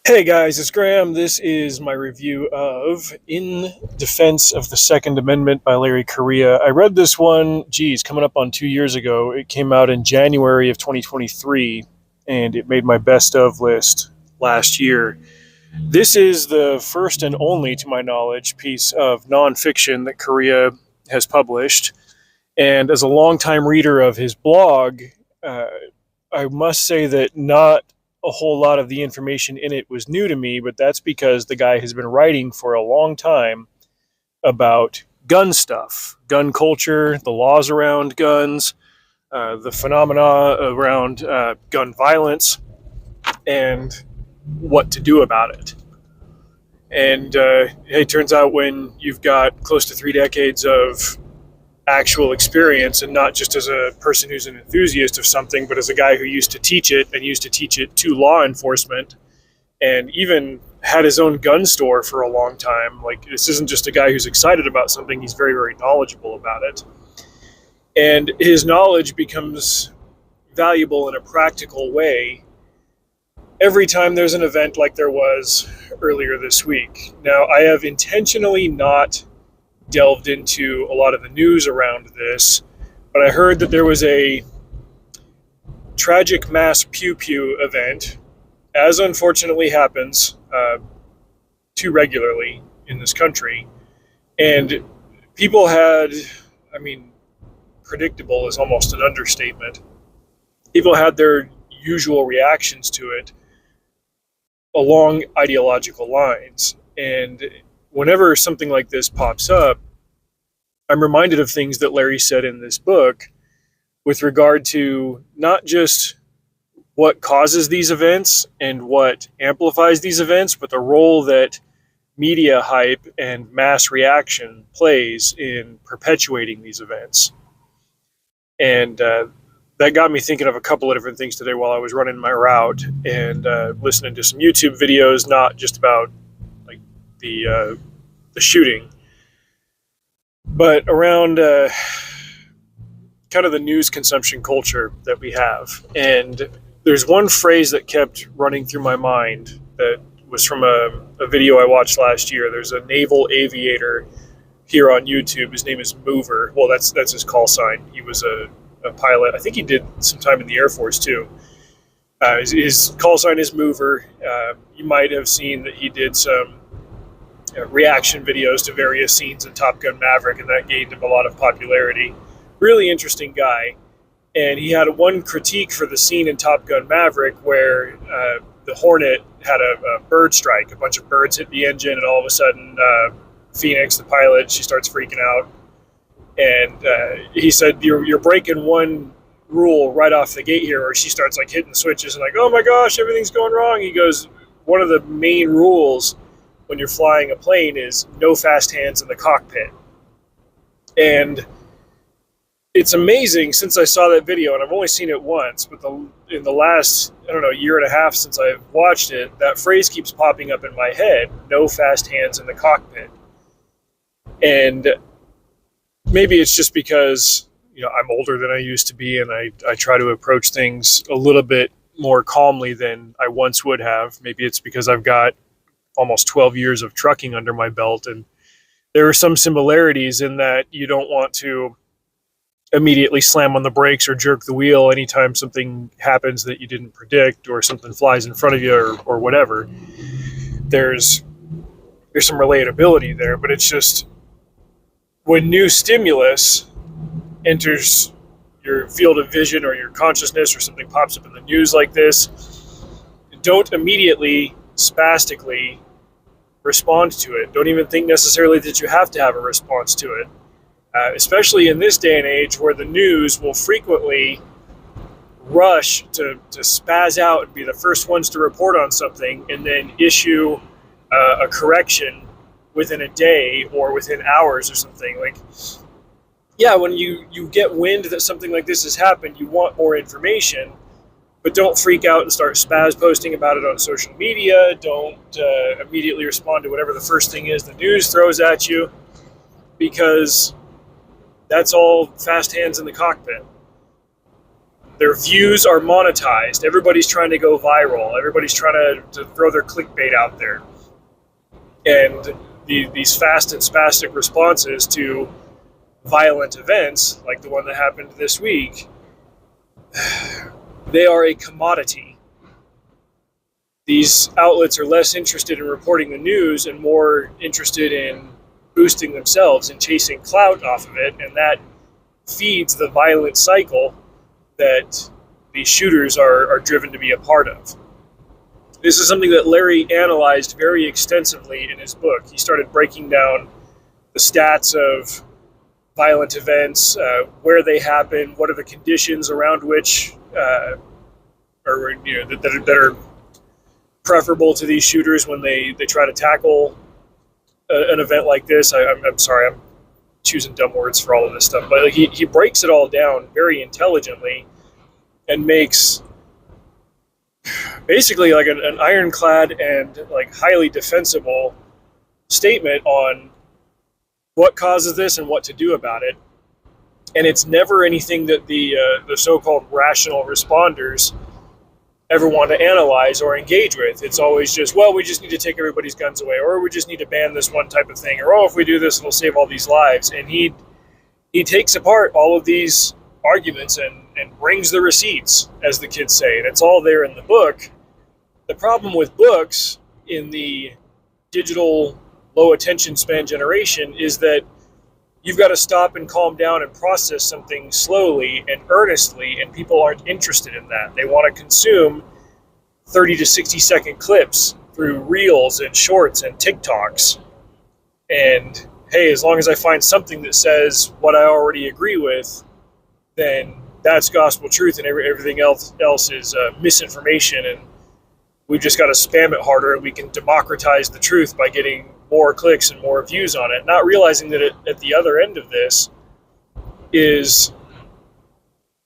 Hey guys, it's Graham. This is my review of In Defense of the Second Amendment by Larry Correia. I read this one, coming up on 2 years ago. It came out in January of 2023, and it made my best of list last year. This is the first and only, to my knowledge, piece of nonfiction that Correia has published. And as a longtime reader of his blog, uh, I must say that not a whole lot of the information in it was new to me, but that's because the guy has been writing for a long time about gun stuff, gun culture, the laws around guns, the phenomena around gun violence, and what to do about it. And it turns out when you've got close to 3 decades of actual experience, and not just as a person who's an enthusiast of something, but as a guy who used to teach it and used to teach it to law enforcement and even had his own gun store for a long time. Like, this isn't just a guy who's excited about something, he's very, very knowledgeable about it. And his knowledge becomes valuable in a practical way every time there's an event like there was earlier this week. Now, I have intentionally not delved into a lot of the news around this, but I heard that there was a tragic mass pew-pew event, as unfortunately happens too regularly in this country. And people had, predictable is almost an understatement. People had their usual reactions to it along ideological lines. And whenever something like this pops up, I'm reminded of things that Larry said in this book with regard to not just what causes these events and what amplifies these events, but the role that media hype and mass reaction plays in perpetuating these events. And that got me thinking of a couple of different things today while I was running my route and listening to some YouTube videos, not just about like the shooting, but around kind of the news consumption culture that we have. And there's one phrase that kept running through my mind that was from a video I watched last year. There's a naval aviator here on YouTube. His name is Mover. Well, that's his call sign. He was a pilot. I think he did some time in the Air Force too. His call sign is Mover. You might have seen that he did some reaction videos to various scenes in Top Gun Maverick, and that gained him a lot of popularity. Really interesting guy. And he had one critique for the scene in Top Gun Maverick where the Hornet had a bird strike. A bunch of birds hit the engine, and all of a sudden Phoenix, the pilot, she starts freaking out. And he said, you're breaking one rule right off the gate here, or she starts like hitting switches and like, oh my gosh, everything's going wrong. He goes, one of the main rules when you're flying a plane is no fast hands in the cockpit. And it's amazing, since I saw that video, and I've only seen it once, but in the last, year and a half since I've watched it, that phrase keeps popping up in my head, no fast hands in the cockpit. And maybe it's just because, I'm older than I used to be, and I try to approach things a little bit more calmly than I once would have. Maybe it's because I've got almost 12 years of trucking under my belt, and there are some similarities in that you don't want to immediately slam on the brakes or jerk the wheel anytime something happens that you didn't predict, or something flies in front of you, or whatever. There's some relatability there, but it's just when new stimulus enters your field of vision or your consciousness, or something pops up in the news like this, don't immediately spastically respond to it. Don't even think necessarily that you have to have a response to it. Especially in this day and age where the news will frequently rush to spaz out and be the first ones to report on something, and then issue a correction within a day or within hours or something. Like, yeah, when you get wind that something like this has happened, you want more information, but don't freak out and start spaz posting about it on social media. Don't immediately respond to whatever the first thing is the news throws at you, because that's all fast hands in the cockpit. Their views are monetized. Everybody's trying to go viral. Everybody's trying to throw their clickbait out there. And these fast and spastic responses to violent events, like the one that happened this week, they are a commodity. These outlets are less interested in reporting the news and more interested in boosting themselves and chasing clout off of it, and that feeds the violent cycle that these shooters are driven to be a part of. This is something that Larry analyzed very extensively in his book. He started breaking down the stats of violent events, where they happen, what are the conditions around which, that are preferable to these shooters when they try to tackle an event like this. I'm sorry, I'm choosing dumb words for all of this stuff, but he breaks it all down very intelligently and makes basically like an ironclad and like highly defensible statement on what causes this and what to do about it. And it's never anything that the so-called rational responders ever want to analyze or engage with. It's always just, well, we just need to take everybody's guns away, or we just need to ban this one type of thing, or oh, if we do this, it'll save all these lives. And he takes apart all of these arguments and brings the receipts, as the kids say, and it's all there in the book. The problem with books in the digital low attention span generation is that you've got to stop and calm down and process something slowly and earnestly, and people aren't interested in that. They want to consume 30 to 60 second clips through reels and shorts and TikToks. And hey, as long as I find something that says what I already agree with, then that's gospel truth, and everything else is misinformation, and we've just got to spam it harder, and we can democratize the truth by getting more clicks and more views on it, not realizing that at the other end of this is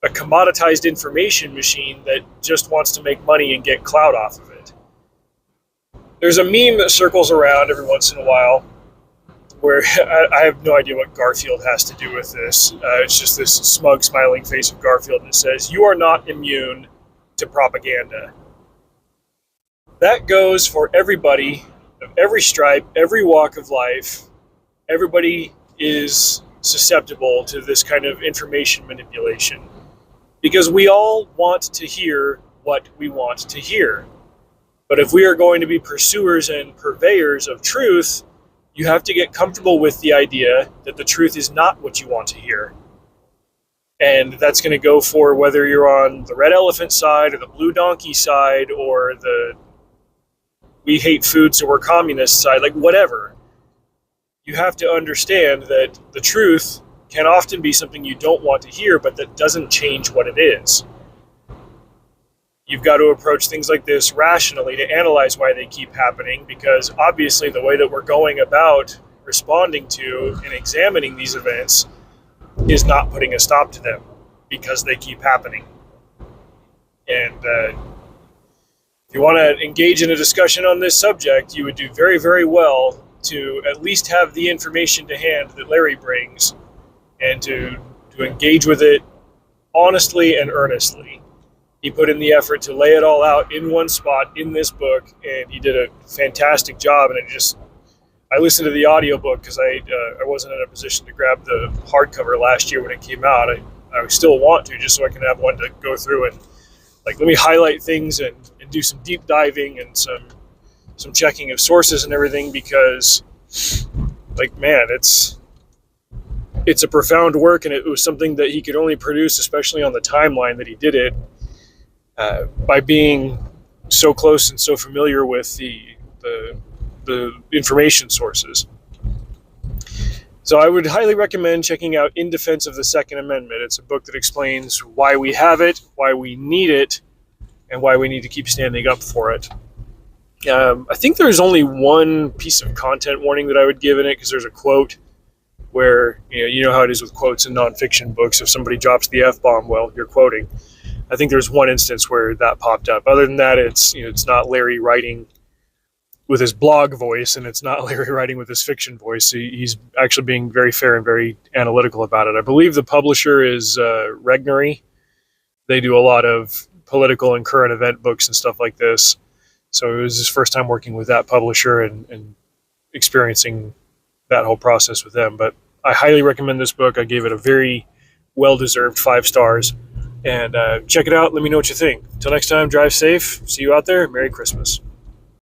a commoditized information machine that just wants to make money and get clout off of it. There's a meme that circles around every once in a while where I have no idea what Garfield has to do with this. It's just this smug, smiling face of Garfield that says, "You are not immune to propaganda." That goes for everybody of every stripe, every walk of life. Everybody is susceptible to this kind of information manipulation because we all want to hear what we want to hear. But if we are going to be pursuers and purveyors of truth, you have to get comfortable with the idea that the truth is not what you want to hear. And that's going to go for whether you're on the red elephant side or the blue donkey side or the we hate food so we're communist side, like whatever. You have to understand that the truth can often be something you don't want to hear, but that doesn't change what it is. You've got to approach things like this rationally to analyze why they keep happening, because obviously the way that we're going about responding to and examining these events is not putting a stop to them because they keep happening. And if you want to engage in a discussion on this subject, you would do very, very well to at least have the information to hand that Larry brings and to engage with it honestly and earnestly. He put in the effort to lay it all out in one spot in this book, and he did a fantastic job. And I listened to the audiobook because I wasn't in a position to grab the hardcover last year when it came out. I still want to, just so I can have one to go through and let me highlight things and do some deep diving and some checking of sources and everything, because man, it's a profound work, and it was something that he could only produce, especially on the timeline that he did it, by being so close and so familiar with the information sources. So I would highly recommend checking out In Defense of the Second Amendment. It's a book that explains why we have it, why we need it, and why we need to keep standing up for it. I think there's only one piece of content warning that I would give in it, because there's a quote where, you know how it is with quotes in nonfiction books. If somebody drops the F-bomb, well, you're quoting. I think there's one instance where that popped up. Other than that, it's not Larry writing with his blog voice, and it's not Larry writing with his fiction voice. He's actually being very fair and very analytical about it. I believe the publisher is Regnery, They do a lot of political and current event books and stuff like this. So it was his first time working with that publisher and experiencing that whole process with them. But I highly recommend this book. I gave it a very well-deserved 5 stars. And check it out. Let me know what you think. Until next time, drive safe. See you out there. Merry Christmas.